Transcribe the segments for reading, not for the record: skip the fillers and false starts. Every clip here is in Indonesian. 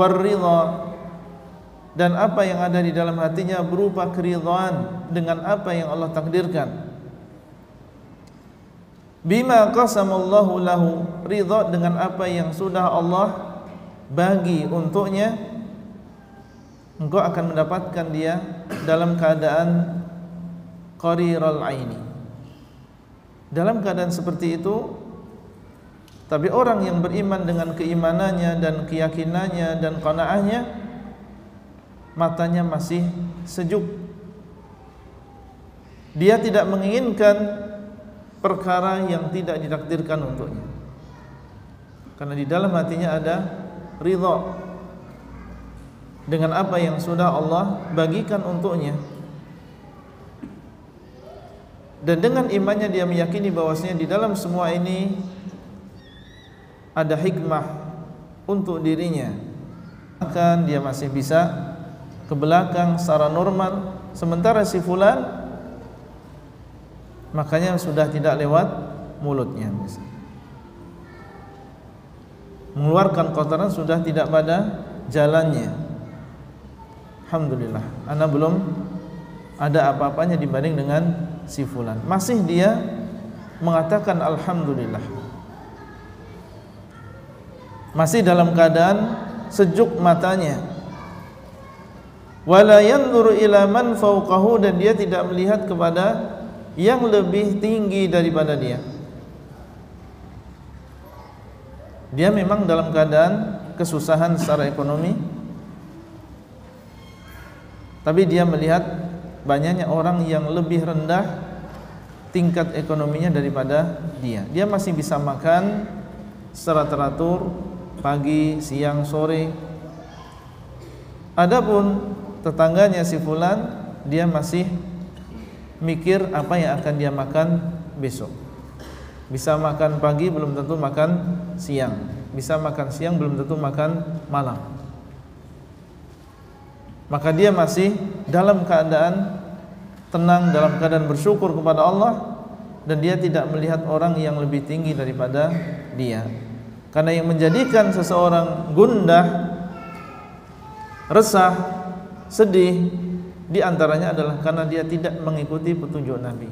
Waridha, dan apa yang ada di dalam hatinya berupa keridhaan dengan apa yang Allah takdirkan. Bima qasamallahu lahu, ridha dengan apa yang sudah Allah bagi untuknya, engkau akan mendapatkan dia dalam keadaan qariral aini, dalam keadaan seperti itu. Tapi orang yang beriman dengan keimanannya dan keyakinannya dan qanaahnya, matanya masih sejuk. Dia tidak menginginkan perkara yang tidak ditakdirkan untuknya, karena di dalam hatinya ada ridha dengan apa yang sudah Allah bagikan untuknya. Dan dengan imannya dia meyakini bahwasanya di dalam semua ini ada hikmah untuk dirinya, maka dia masih bisa ke belakang secara normal. Sementara si fulan, makanya sudah tidak lewat mulutnya, mengeluarkan kotoran sudah tidak pada jalannya. Alhamdulillah, ana belum ada apa-apanya dibanding dengan si fulan. Masih dia mengatakan alhamdulillah, masih dalam keadaan sejuk matanya. Wala yanzuru ila man fawqahu, dan dia tidak melihat kepada yang lebih tinggi daripada dia. Dia memang dalam keadaan kesusahan secara ekonomi, tapi dia melihat banyaknya orang yang lebih rendah tingkat ekonominya daripada dia. Dia masih bisa makan secara teratur pagi, siang, sore. Adapun tetangganya si fulan, dia masih mikir apa yang akan dia makan besok. Bisa makan pagi belum tentu makan siang, bisa makan siang belum tentu makan malam. Maka dia masih dalam keadaan tenang, dalam keadaan bersyukur kepada Allah, dan dia tidak melihat orang yang lebih tinggi daripada dia. Karena yang menjadikan seseorang gundah, resah, sedih, di antaranya adalah karena dia tidak mengikuti petunjuk Nabi.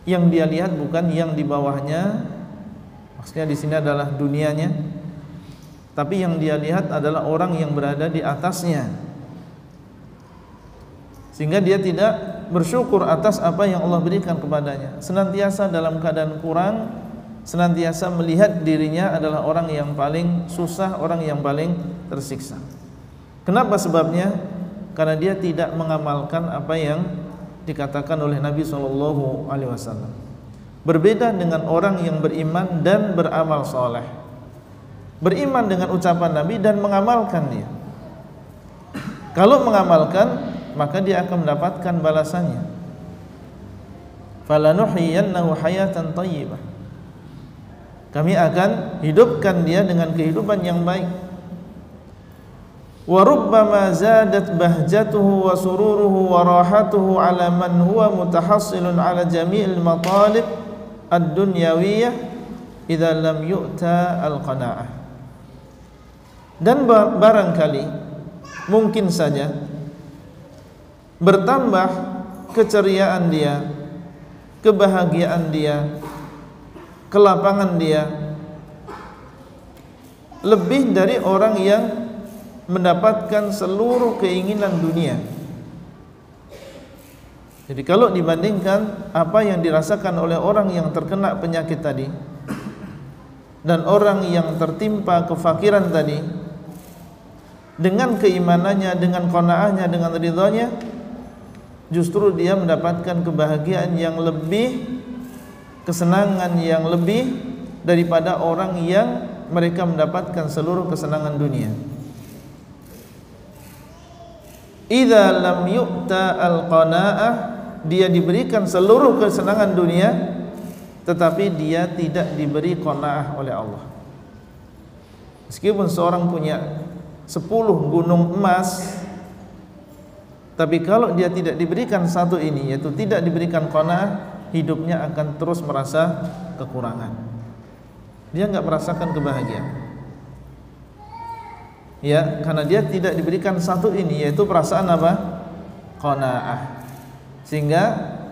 Yang dia lihat bukan yang di bawahnya, maksudnya di sini adalah dunianya, tapi yang dia lihat adalah orang yang berada di atasnya. Sehingga dia tidak bersyukur atas apa yang Allah berikan kepadanya. Senantiasa dalam keadaan kurang, senantiasa melihat dirinya adalah orang yang paling susah, orang yang paling tersiksa. Kenapa sebabnya? Karena dia tidak mengamalkan apa yang dikatakan oleh Nabi SAW. Berbeda dengan orang yang beriman dan beramal soleh. Beriman dengan ucapan Nabi dan mengamalkan dia. Kalau mengamalkan, maka dia akan mendapatkan balasannya. Falanuhyiyannahu hayatan thayyibah. Kami akan hidupkan dia dengan kehidupan yang baik. Wa rubbama zadat bahjatuhu wa sururuhu wa rahatuhu ala man huwa mutahassilun ala jami'il matalib ad-dunyawiyah idza lam yu'ta al-qana'ah. Dan barangkali mungkin saja bertambah keceriaan dia, kebahagiaan dia, kelapangan dia lebih dari orang yang mendapatkan seluruh keinginan dunia. Jadi kalau dibandingkan apa yang dirasakan oleh orang yang terkena penyakit tadi dan orang yang tertimpa kefakiran tadi, dengan keimanannya, dengan qanaahnya, dengan ridhonya, justru dia mendapatkan kebahagiaan yang lebih, kesenangan yang lebih daripada orang yang mereka mendapatkan seluruh kesenangan dunia. Idza lam yu'ta al-qanaah, dia diberikan seluruh kesenangan dunia, tetapi dia tidak diberi qanaah oleh Allah. Meskipun seorang punya 10 gunung emas, tapi kalau dia tidak diberikan satu ini, yaitu tidak diberikan qanaah, hidupnya akan terus merasa kekurangan. Dia enggak merasakan kebahagiaan. Ya, karena dia tidak diberikan satu ini, yaitu perasaan apa? Qanaah. Sehingga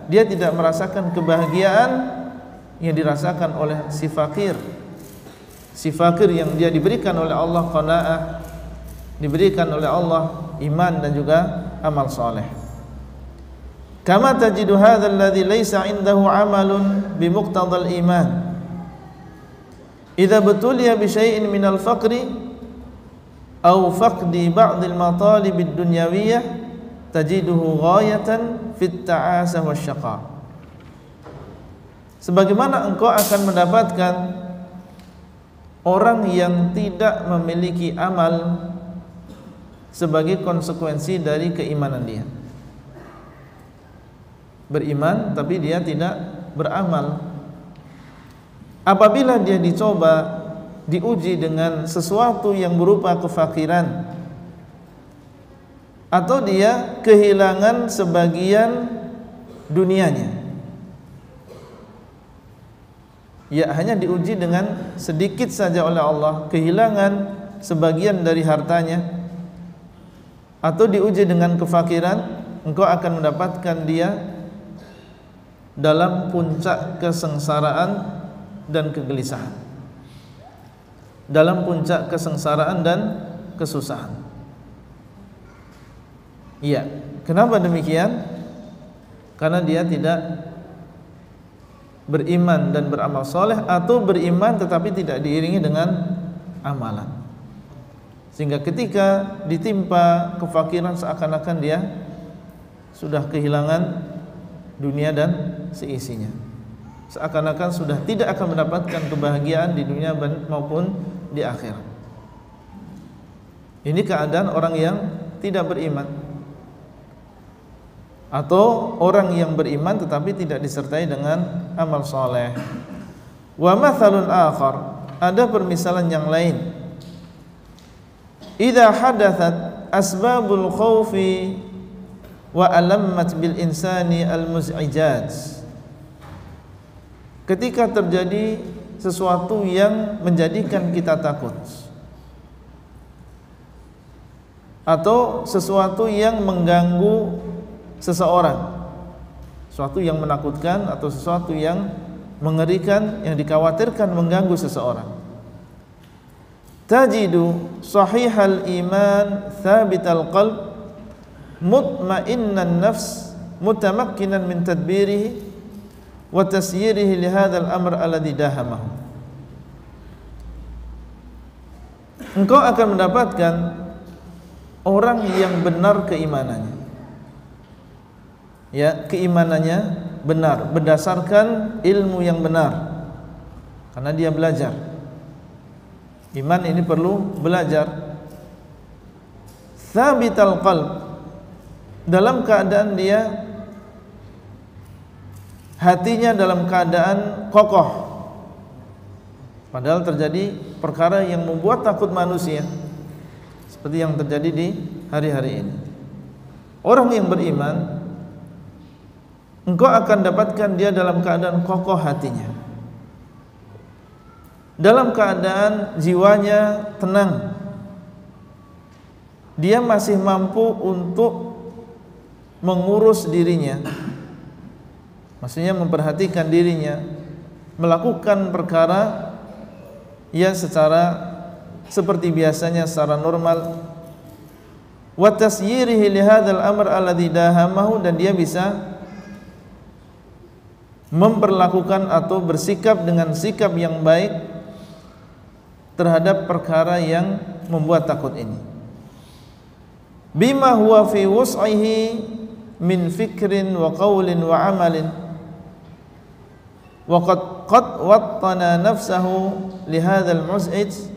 dia tidak merasakan kebahagiaan yang dirasakan oleh si fakir. Si fakir yang dia diberikan oleh Allah qanaah, diberikan oleh Allah iman dan juga amal soleh. Kama tajidu hadzal ladzi laisa indahu amalun bimuqtadal iman. Idza butuliya bi syai'in minal faqri aw faqdi ba'dil matalib ad-dunyawiyah tajiduhu ghayatan fit ta'asa wasyaqa. Sebagaimana engkau akan mendapatkan orang yang tidak memiliki amal sebagai konsekuensi dari keimanan dia. Beriman tapi dia tidak beramal. Apabila dia dicoba, diuji dengan sesuatu yang berupa kefakiran, atau dia kehilangan sebagian dunianya, ya hanya diuji dengan sedikit saja oleh Allah, kehilangan sebagian dari hartanya, atau diuji dengan kefakiran, engkau akan mendapatkan dia dalam puncak kesengsaraan dan kegelisahan, dalam puncak kesengsaraan dan kesusahan. Iya, kenapa demikian? Karena dia tidak beriman dan beramal soleh, atau beriman tetapi tidak diiringi dengan amalan, sehingga ketika ditimpa kefakiran seakan-akan dia sudah kehilangan dunia dan seisinya, seakan-akan sudah tidak akan mendapatkan kebahagiaan di dunia maupun di akhirat. Ini keadaan orang yang tidak beriman, atau orang yang beriman tetapi tidak disertai dengan amal soleh. Wa mathalun akhar, ada permisalan yang lain. Idza hadathat asbabul khaufi wa alammat bil insani al muz'ijat. Ketika terjadi sesuatu yang menjadikan kita takut, atau sesuatu yang mengganggu seseorang, sesuatu yang menakutkan atau sesuatu yang mengerikan, yang dikhawatirkan mengganggu seseorang, tajidu sahihal iman thabital qalb mutmainnan nafs mutamakkinan min tadbirihi wa tasyirihi li hadzal amr alladhi dahamahu. Engkau akan mendapatkan orang yang benar keimanannya, ya, keimanannya benar berdasarkan ilmu yang benar, karena dia belajar. Iman ini perlu belajar. Thabital qalb, dalam keadaan dia hatinya dalam keadaan kokoh, padahal terjadi perkara yang membuat takut manusia, seperti yang terjadi di hari-hari ini. Orang yang beriman, engkau akan dapatkan dia dalam keadaan kokoh hatinya, dalam keadaan jiwanya tenang, dia masih mampu untuk mengurus dirinya, maksudnya memperhatikan dirinya, melakukan perkara ya secara seperti biasanya, secara normal. Wa tasyirihi li hadzal amr alladzi dahamahu, dan dia bisa memperlakukan atau bersikap dengan sikap yang baik terhadap perkara yang membuat takut ini. Bima huwa fi wus'ihi min fikrin wa qawlin wa amalin, wa qad wattana nafsahu li hadzal muz'ij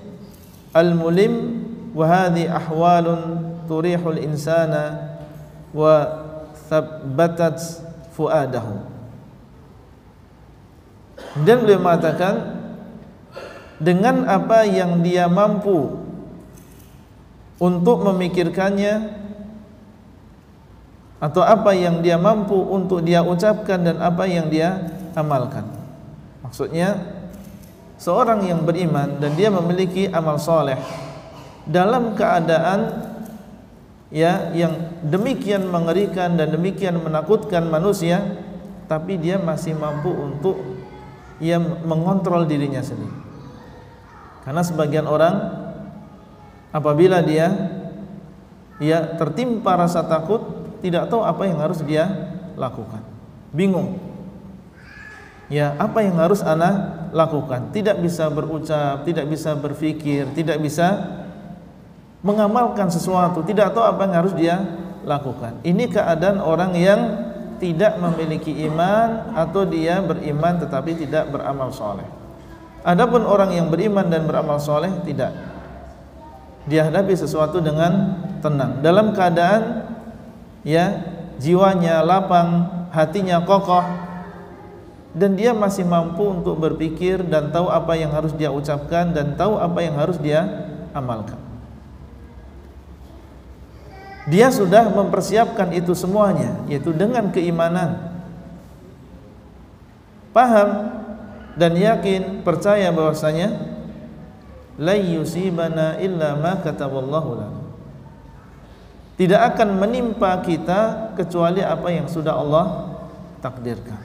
al mulim, wa hadhi ahwalun turihul insana wa thabbatat fuadahu. Dan beliau mengatakan, dengan apa yang dia mampu untuk memikirkannya, atau apa yang dia mampu untuk dia ucapkan dan apa yang dia amalkan. Maksudnya, seorang yang beriman dan dia memiliki amal soleh, dalam keadaan ya yang demikian mengerikan dan demikian menakutkan manusia, tapi dia masih mampu untuk ia mengontrol dirinya sendiri. Karena sebagian orang apabila dia tertimpa rasa takut, tidak tahu apa yang harus dia lakukan, bingung. Ya, apa yang harus ana lakukan? Tidak bisa berucap, tidak bisa berpikir, tidak bisa mengamalkan sesuatu, tidak tahu apa yang harus dia lakukan. Ini keadaan orang yang tidak memiliki iman atau dia beriman tetapi tidak beramal soleh. Adapun orang yang beriman dan beramal soleh, tidak. Dia hadapi sesuatu dengan tenang, dalam keadaan ya jiwanya lapang, hatinya kokoh, dan dia masih mampu untuk berpikir dan tahu apa yang harus dia ucapkan dan tahu apa yang harus dia amalkan. Dia sudah mempersiapkan itu semuanya, yaitu dengan keimanan, paham dan yakin, percaya bahwasanya la yusibana illa ma kataballahu lana, tidak akan menimpa kita kecuali apa yang sudah Allah takdirkan.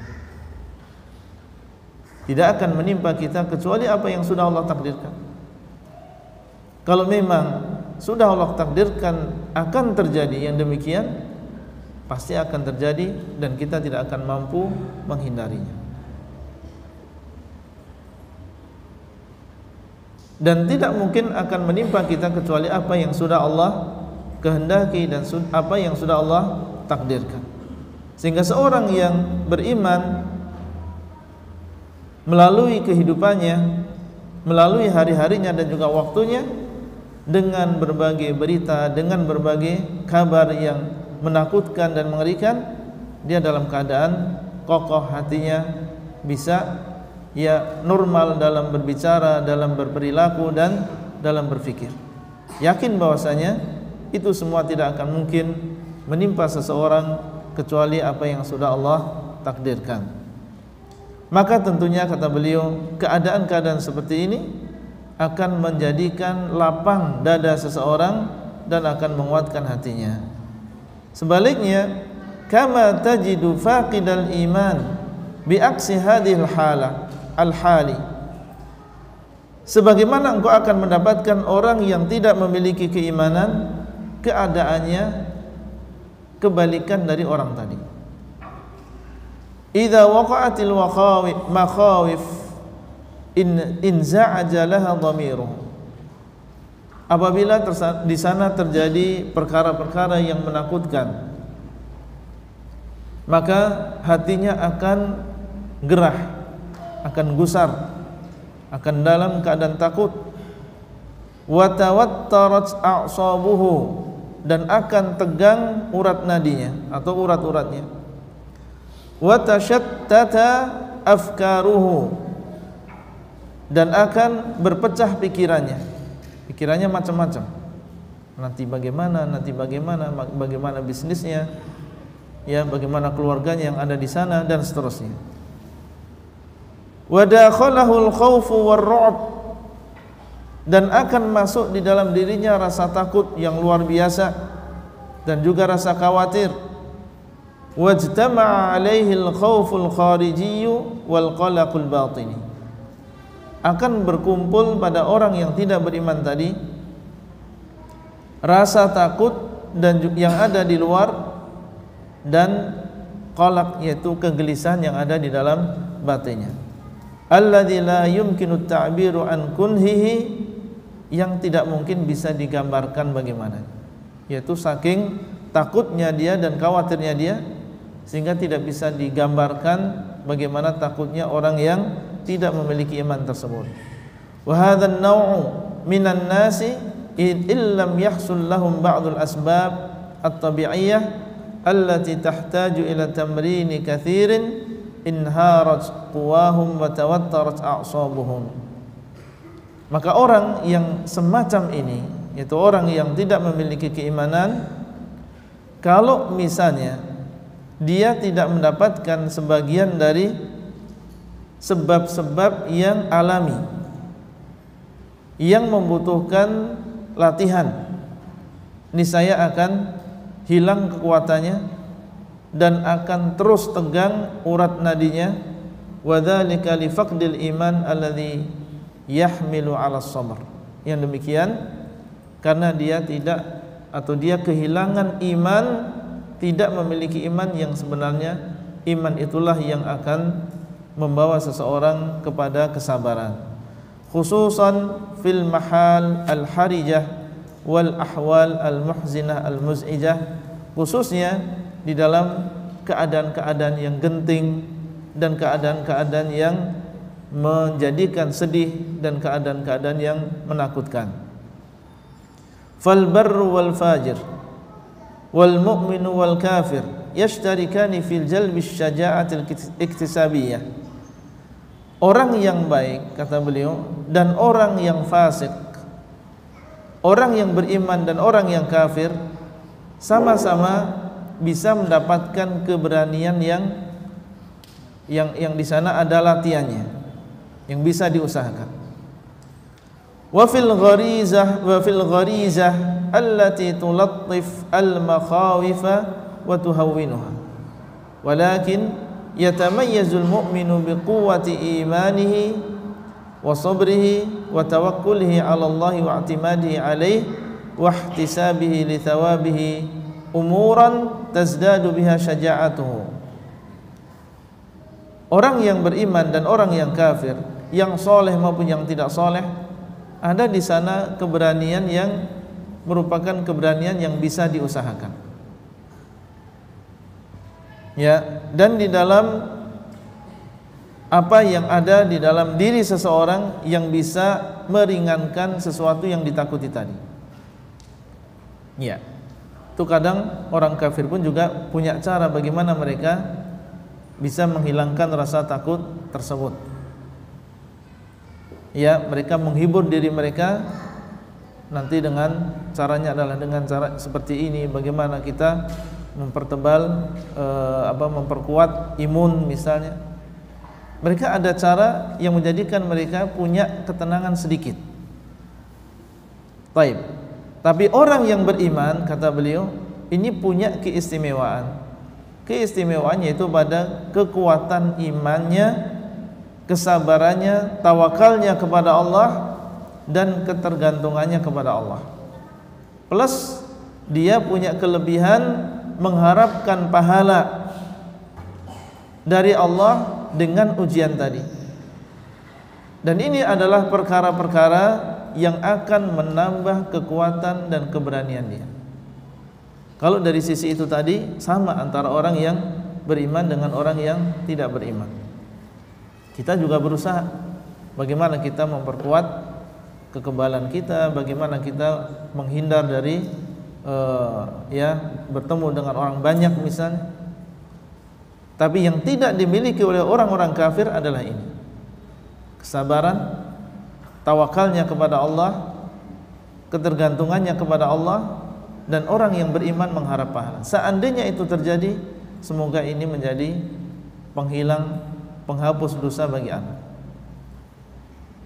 Tidak akan menimpa kita kecuali apa yang sudah Allah takdirkan. Kalau memang sudah Allah takdirkan akan terjadi yang demikian, pasti akan terjadi dan kita tidak akan mampu menghindarinya. Dan tidak mungkin akan menimpa kita kecuali apa yang sudah Allah kehendaki dan apa yang sudah Allah takdirkan. Sehingga seorang yang beriman melalui kehidupannya, melalui hari-harinya dan juga waktunya, dengan berbagai berita, dengan berbagai kabar yang menakutkan dan mengerikan, dia dalam keadaan kokoh hatinya, bisa ya normal dalam berbicara, dalam berperilaku dan dalam berpikir. Yakin bahwasanya itu semua tidak akan mungkin menimpa seseorang kecuali apa yang sudah Allah takdirkan. Maka tentunya kata beliau, keadaan-keadaan seperti ini akan menjadikan lapang dada seseorang dan akan menguatkan hatinya. Sebaliknya, kama tajidu faqidal iman bi aksi hadhil halah al-hali, sebagaimana engkau akan mendapatkan orang yang tidak memiliki keimanan, keadaannya kebalikan dari orang tadi. Idza waqa'atil makhawif in za'aja laha dhamiruh, apabila di sana terjadi perkara-perkara yang menakutkan, maka hatinya akan gerah, akan gusar, akan dalam keadaan takut. Wa tawattarat a'sabuhu, dan akan tegang urat nadinya atau urat-uratnya. Wa tashattata afkaruhu, dan akan berpecah pikirannya. Pikirannya macam-macam. Nanti bagaimana bisnisnya, ya bagaimana keluarganya yang ada di sana dan seterusnya. Wa dakhalahul khaufu war-ru'b, dan akan masuk di dalam dirinya rasa takut yang luar biasa dan juga rasa khawatir. Wajtama'a 'alaihil khauful kharijiyyu wal qalaqul batini, akan berkumpul pada orang yang tidak beriman tadi rasa takut dan yang ada di luar, dan qalaq yaitu kegelisahan yang ada di dalam batinnya. Alladzi la yumkinu ta'biru an kunhihi, yang tidak mungkin bisa digambarkan bagaimana, yaitu saking takutnya dia dan khawatirnya dia sehingga tidak bisa digambarkan bagaimana takutnya orang yang tidak memiliki iman tersebut. Wa hadzal naw'u minan nasi illam yahsul lahum ba'dul asbab at-tabi'iyyah allati tahtaju ila tamrini katsirin inharat quwahum wa tawattarat a'sabuhum. Maka orang yang semacam ini, yaitu orang yang tidak memiliki keimanan, kalau misalnya dia tidak mendapatkan sebagian dari sebab-sebab yang alami yang membutuhkan latihan, niscaya akan hilang kekuatannya dan akan terus tegang urat nadinya. Wa dzalika li faqdil iman alladhi yahmilu 'ala sabr. Yang demikian karena dia tidak atau dia kehilangan iman, tidak memiliki iman yang sebenarnya. Iman itulah yang akan membawa seseorang kepada kesabaran, khususan fil mahal al-harijah wal ahwal al-muhzinah al-muz'ijah, khususnya di dalam keadaan-keadaan yang genting dan keadaan-keadaan yang menjadikan sedih dan keadaan-keadaan yang menakutkan. Fal barru wal fajir wal mu'minu wal kafir yashtarikani fil jalbi syaja'atil iktisabiyah. Orang yang baik, kata beliau, dan orang yang fasik, orang yang beriman dan orang yang kafir, sama-sama bisa mendapatkan keberanian yang di sana ada latihannya, yang bisa diusahakan. Wa fil gharizah allati tulattif al makhawifa wa tuhawwinuha. Walakin yatamayyazul mu'minu biquwwati imanihi wa sabrihi wa tawakkulihi 'ala Allah wa i'timadihi 'alaihi wa ihtisabihi li thawabihi umuran tazdadu biha syaja'atuhu. Orang yang beriman dan orang yang kafir, yang soleh maupun yang tidak soleh, ada di sana keberanian yang merupakan keberanian yang bisa diusahakan. Ya, dan di dalam apa yang ada di dalam diri seseorang yang bisa meringankan sesuatu yang ditakuti tadi. Ya, itu kadang orang kafir pun juga punya cara bagaimana mereka bisa menghilangkan rasa takut tersebut. Ya, mereka menghibur diri mereka nanti dengan caranya adalah dengan cara seperti ini. Bagaimana kita mempertebal memperkuat imun misalnya. Mereka ada cara yang menjadikan mereka punya ketenangan sedikit. Baik. Tapi orang yang beriman, kata beliau, ini punya keistimewaan. Keistimewaannya itu pada kekuatan imannya, kesabarannya, tawakalnya kepada Allah dan ketergantungannya kepada Allah. Plus dia punya kelebihan mengharapkan pahala dari Allah dengan ujian tadi. Dan ini adalah perkara-perkara yang akan menambah kekuatan dan keberanian dia. Kalau dari sisi itu tadi sama antara orang yang beriman dengan orang yang tidak beriman. Kita juga berusaha bagaimana kita memperkuat kekebalan kita, bagaimana kita menghindar dari bertemu dengan orang banyak misalnya. Tapi yang tidak dimiliki oleh orang-orang kafir adalah ini: kesabaran, tawakalnya kepada Allah, ketergantungannya kepada Allah, dan orang yang beriman mengharap pahala. Seandainya itu terjadi, semoga ini menjadi penghilang, penghapus dosa bagi anak.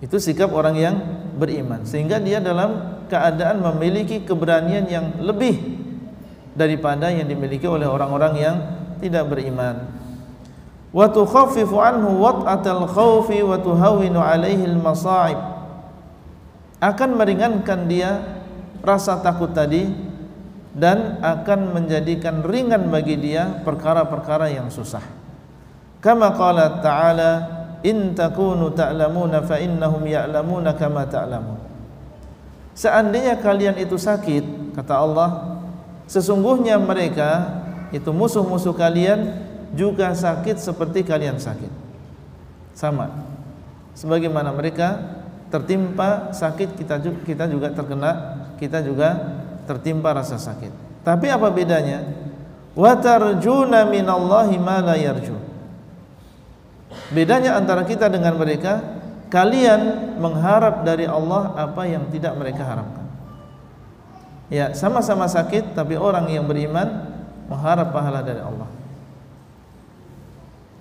Itu sikap orang yang beriman, sehingga dia dalam keadaan memiliki keberanian yang lebih daripada yang dimiliki oleh orang-orang yang tidak beriman. Wa tukhaffifu anhu wat'atal khaufi wa tuhawwinu 'alaihi al-masa'ib. Akan meringankan dia rasa takut tadi dan akan menjadikan ringan bagi dia perkara-perkara yang susah. Kama qala ta'ala, in takunu ta'lamuna fa innahum ya'lamuna kama ta'lamun. Seandainya kalian itu sakit, kata Allah, sesungguhnya mereka itu musuh-musuh kalian juga sakit seperti kalian sakit. Sama. Sebagaimana mereka tertimpa sakit, kita juga terkena, kita juga tertimpa rasa sakit. Tapi apa bedanya? Wa tarjuna minallahi ma la yarjun. Bedanya antara kita dengan mereka, kalian mengharap dari Allah apa yang tidak mereka harapkan. Ya, sama-sama sakit, tapi orang yang beriman mengharap pahala dari Allah.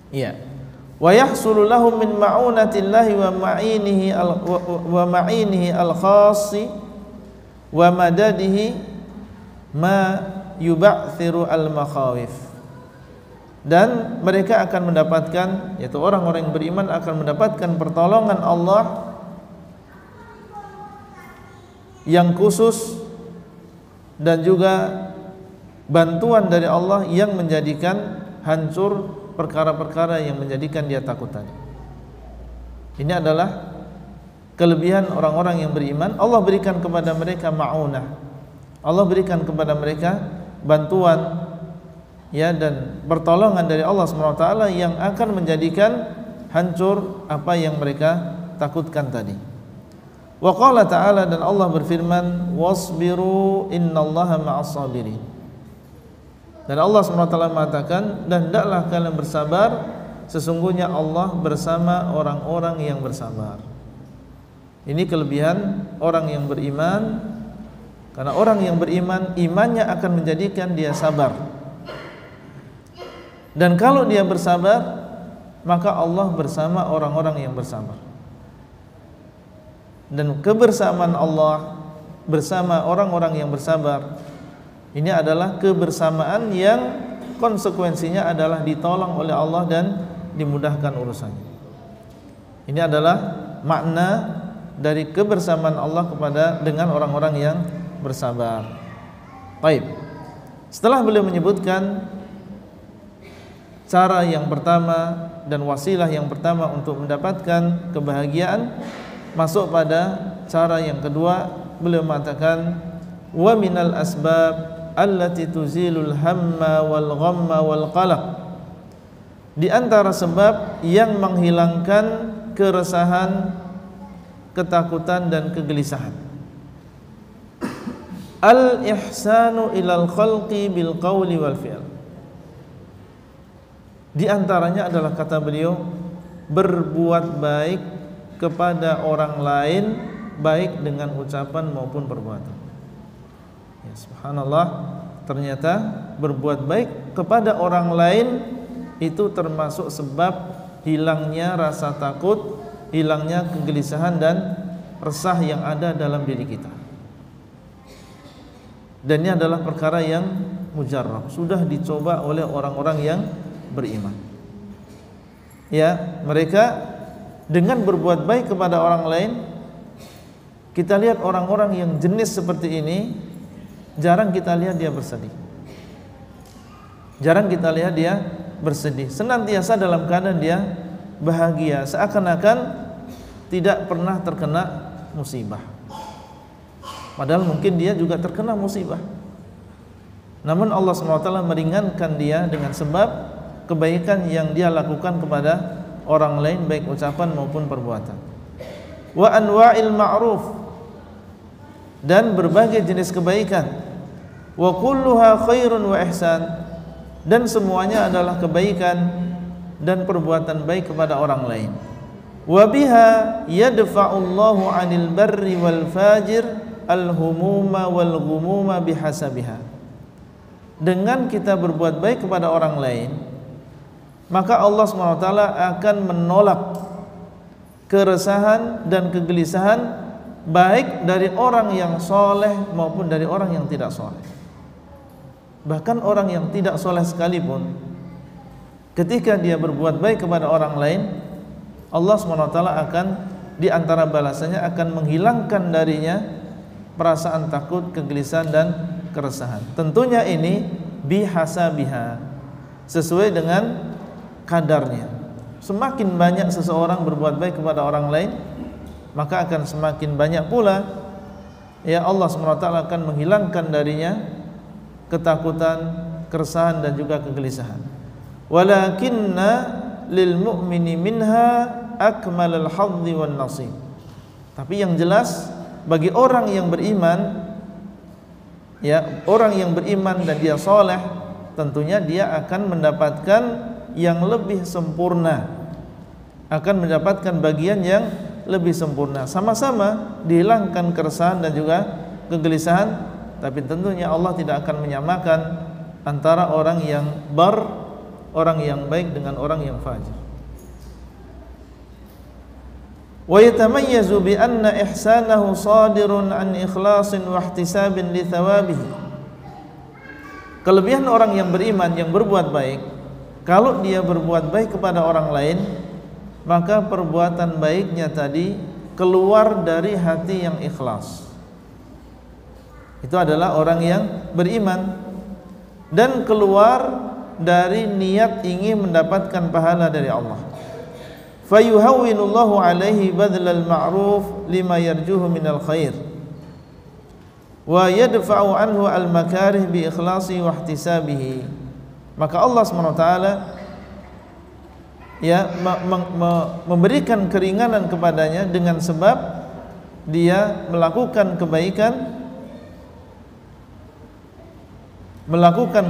Ya. Wa yahsulu lahum min ma'unatillahi wa ma'inihi al-khassi wa madadihi ma yub'athiru al-makhawif. Dan mereka akan mendapatkan, yaitu orang-orang yang beriman akan mendapatkan pertolongan Allah yang khusus dan juga bantuan dari Allah yang menjadikan hancur perkara-perkara yang menjadikan dia takut tadi. Ini adalah kelebihan orang-orang yang beriman. Allah berikan kepada mereka ma'unah, Allah berikan kepada mereka bantuan, ya, dan pertolongan dari Allah SWT yang akan menjadikan hancur apa yang mereka takutkan tadi. Wa qala ta'ala, dan Allah berfirman, wasbiru innallaha ma'as sabirin. Dan Allah SWT mengatakan, dan hendaklah kalian bersabar, sesungguhnya Allah bersama orang-orang yang bersabar. Ini kelebihan orang yang beriman, karena orang yang beriman imannya akan menjadikan dia sabar. Dan kalau dia bersabar, maka Allah bersama orang-orang yang bersabar. Dan kebersamaan Allah bersama orang-orang yang bersabar, ini adalah kebersamaan yang konsekuensinya adalah ditolong oleh Allah dan dimudahkan urusannya. Ini adalah makna dari kebersamaan Allah dengan orang-orang yang bersabar. Baik. Setelah beliau menyebutkan cara yang pertama dan wasilah yang pertama untuk mendapatkan kebahagiaan, masuk pada cara yang kedua. Beliau mengatakan, wa minal asbab allati tuzilul hamma wal ghamma wal qalaq. Di antara sebab yang menghilangkan keresahan, ketakutan dan kegelisahan, al-ihsanu ilal khalqi bil qawli wal fi'l. Di antaranya adalah, kata beliau, berbuat baik kepada orang lain, baik dengan ucapan maupun perbuatan. Ya, subhanallah, ternyata berbuat baik kepada orang lain itu termasuk sebab hilangnya rasa takut, hilangnya kegelisahan dan resah yang ada dalam diri kita. Dan ini adalah perkara yang mujarrab, sudah dicoba oleh orang-orang yang beriman. Ya, mereka dengan berbuat baik kepada orang lain, kita lihat orang-orang yang jenis seperti ini, jarang kita lihat dia bersedih. Jarang kita lihat dia bersedih. Senantiasa dalam keadaan dia bahagia, seakan-akan tidak pernah terkena musibah. Padahal mungkin dia juga terkena musibah, namun Allah SWT meringankan dia dengan sebab kebaikan yang dia lakukan kepada orang lain, baik ucapan maupun perbuatan. Wa anwa'il ma'ruf, dan berbagai jenis kebaikan. Wa kulluha khairun wa ihsan, dan semuanya adalah kebaikan dan perbuatan baik kepada orang lain. Wa biha yadfa'ullahu 'anil barri wal fajir al-humuma wal ghumuma bihasabiha. Dengan kita berbuat baik kepada orang lain, maka Allah SWT akan menolak keresahan dan kegelisahan, baik dari orang yang soleh maupun dari orang yang tidak soleh. Bahkan orang yang tidak soleh sekalipun, ketika dia berbuat baik kepada orang lain, Allah SWT akan, di antara balasannya, akan menghilangkan darinya perasaan takut, kegelisahan dan keresahan. Tentunya ini bihasabiha, sesuai dengan kadarnya. Semakin banyak seseorang berbuat baik kepada orang lain, maka akan semakin banyak pula ya Allah SWT akan menghilangkan darinya ketakutan, keresahan dan juga kegelisahan. Walakinna lil mu'mini minha akmalul hadzi wan nasib. Tapi yang jelas, bagi orang yang beriman, ya, orang yang beriman dan dia soleh, tentunya dia akan mendapatkan yang lebih sempurna, akan mendapatkan bagian yang lebih sempurna. Sama-sama dihilangkan keresahan dan juga kegelisahan, tapi tentunya Allah tidak akan menyamakan antara orang yang orang yang baik dengan orang yang fajir. wa yatamayyazu bi anna ihsanahu sadirun an ikhlasin wa ihtisabin li thawabihi. Kelebihan orang yang beriman yang berbuat baik, kalau dia berbuat baik kepada orang lain, maka perbuatan baiknya tadi keluar dari hati yang ikhlas. Itu adalah orang yang beriman dan keluar dari niat ingin mendapatkan pahala dari Allah. Fayuhawwinullahu alaihi badlal ma'ruf lima yarjuhu minal khair wa yadfa'u anhu al-makarih bi ikhlasi wa ihtisabihi. Maka Allah SWT memberikan keringanan kepadanya dengan sebab dia melakukan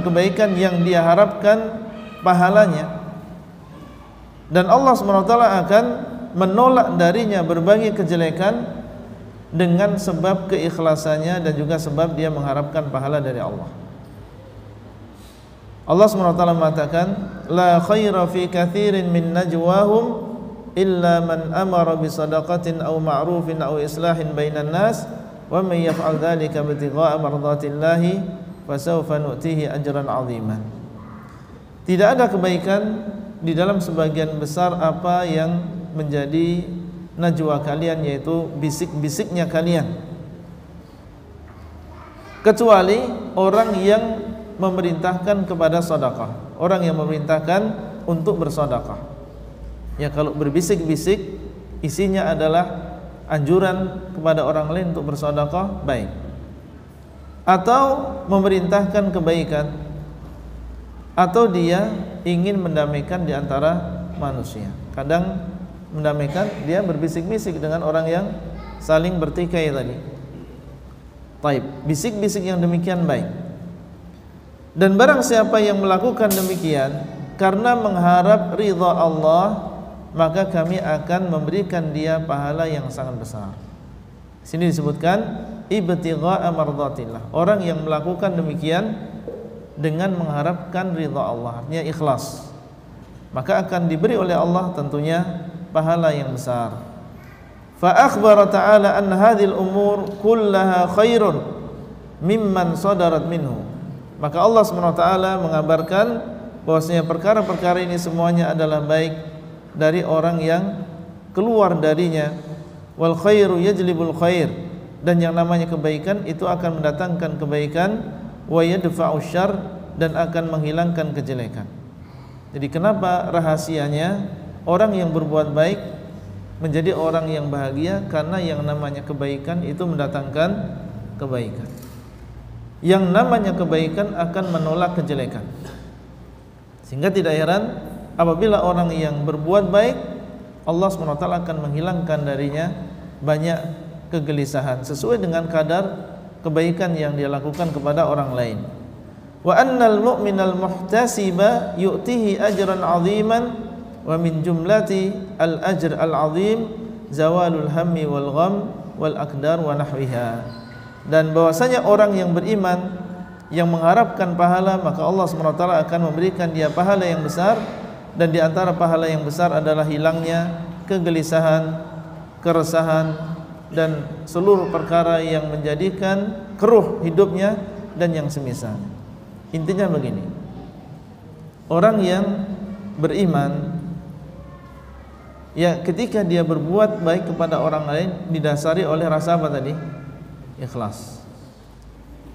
kebaikan yang dia harapkan pahalanya, dan Allah SWT akan menolak darinya berbagai kejelekan dengan sebab keikhlasannya dan juga sebab dia mengharapkan pahala dari Allah. Allah SWT mengatakan, la khaira fi kathirin min najwahum illa man amara bi sadaqatin aw ma'rufin aw islahin bainan nas wa man yaf'al dhalika ibtigha'a mardatillahi fasawfa nu'tihi ajran 'aziman. Tidak ada kebaikan di dalam sebagian besar apa yang menjadi najwa kalian, yaitu bisik-bisiknya kalian, kecuali orang yang memerintahkan kepada sedekah, orang yang memerintahkan untuk bersedekah. Ya, kalau berbisik-bisik isinya adalah anjuran kepada orang lain untuk bersedekah, baik. Atau memerintahkan kebaikan, atau dia ingin mendamaikan di antara manusia. Kadang mendamaikan, dia berbisik-bisik dengan orang yang saling bertikai tadi. Taib, bisik-bisik yang demikian baik. Dan barang siapa yang melakukan demikian karena mengharap ridha Allah, maka kami akan memberikan dia pahala yang sangat besar. Sini disebutkan ibtigha'a mardatillah, orang yang melakukan demikian dengan mengharapkan ridha Allah, artinya ikhlas, maka akan diberi oleh Allah tentunya pahala yang besar. Fa akhbara ta'ala anna hadhil umur kullaha khairun mimman sadarat minhu. Maka Allah SWT mengabarkan bahwasanya perkara-perkara ini semuanya adalah baik dari orang yang keluar darinya. Wal khairu yajlibul khair, dan yang namanya kebaikan itu akan mendatangkan kebaikan. Wa yadfa'u syarr, dan akan menghilangkan kejelekan. Jadi kenapa rahasianya orang yang berbuat baik menjadi orang yang bahagia? Karena yang namanya kebaikan itu mendatangkan kebaikan. Yang namanya kebaikan akan menolak kejelekan. Sehingga tidak heran apabila orang yang berbuat baik, Allah SWT akan menghilangkan darinya banyak kegelisahan sesuai dengan kadar kebaikan yang dia lakukan kepada orang lain. Wa annal mu'minal muhtasiba yu'tihi ajran 'aziman wa min jumlati al-ajr al-'azim zawalul hammi wal gham wal aqdar wa nahwiha. Dan bahwasanya orang yang beriman yang mengharapkan pahala, maka Allah SWT akan memberikan dia pahala yang besar, dan di antara pahala yang besar adalah hilangnya kegelisahan, keresahan, dan seluruh perkara yang menjadikan keruh hidupnya dan yang semisal. Intinya begini, orang yang beriman, ya ketika dia berbuat baik kepada orang lain didasari oleh rasa apa tadi? Ikhlas.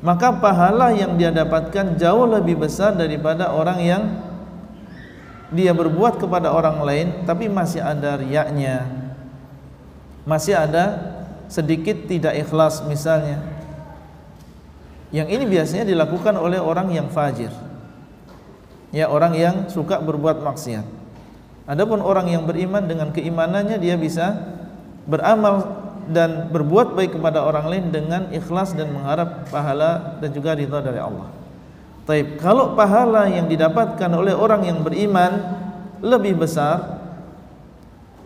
Maka pahala yang dia dapatkan jauh lebih besar daripada orang yang dia berbuat kepada orang lain tapi masih ada riyaknya, masih ada sedikit tidak ikhlas misalnya. Yang ini biasanya dilakukan oleh orang yang fajir, ya, orang yang suka berbuat maksiat. Adapun orang yang beriman, dengan keimanannya dia bisa beramal dan berbuat baik kepada orang lain dengan ikhlas dan mengharap pahala dan juga ridha dari Allah. Taib, kalau pahala yang didapatkan oleh orang yang beriman lebih besar,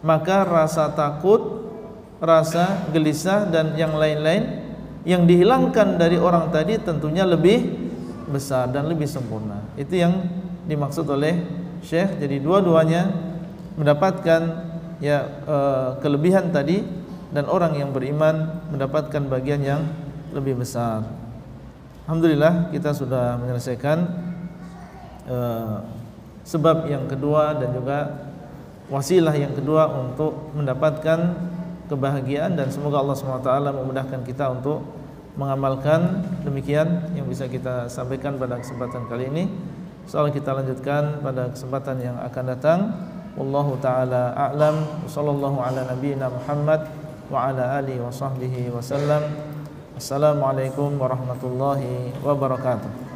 maka rasa takut, rasa gelisah dan yang lain-lain yang dihilangkan dari orang tadi tentunya lebih besar dan lebih sempurna. Itu yang dimaksud oleh Syekh. Jadi dua-duanya mendapatkan kelebihan tadi, dan orang yang beriman mendapatkan bagian yang lebih besar. Alhamdulillah kita sudah menyelesaikan sebab yang kedua dan juga wasilah yang kedua untuk mendapatkan kebahagiaan, dan semoga Allah SWT memudahkan kita untuk mengamalkan. Demikian yang bisa kita sampaikan pada kesempatan kali ini. Insyaallah kita lanjutkan pada kesempatan yang akan datang. Wallahu taala a'lam. Wassallallahu ala nabiyyina Muhammad wa ala alihi wa sahbihi wasallam. Assalamualaikum warahmatullahi wabarakatuh.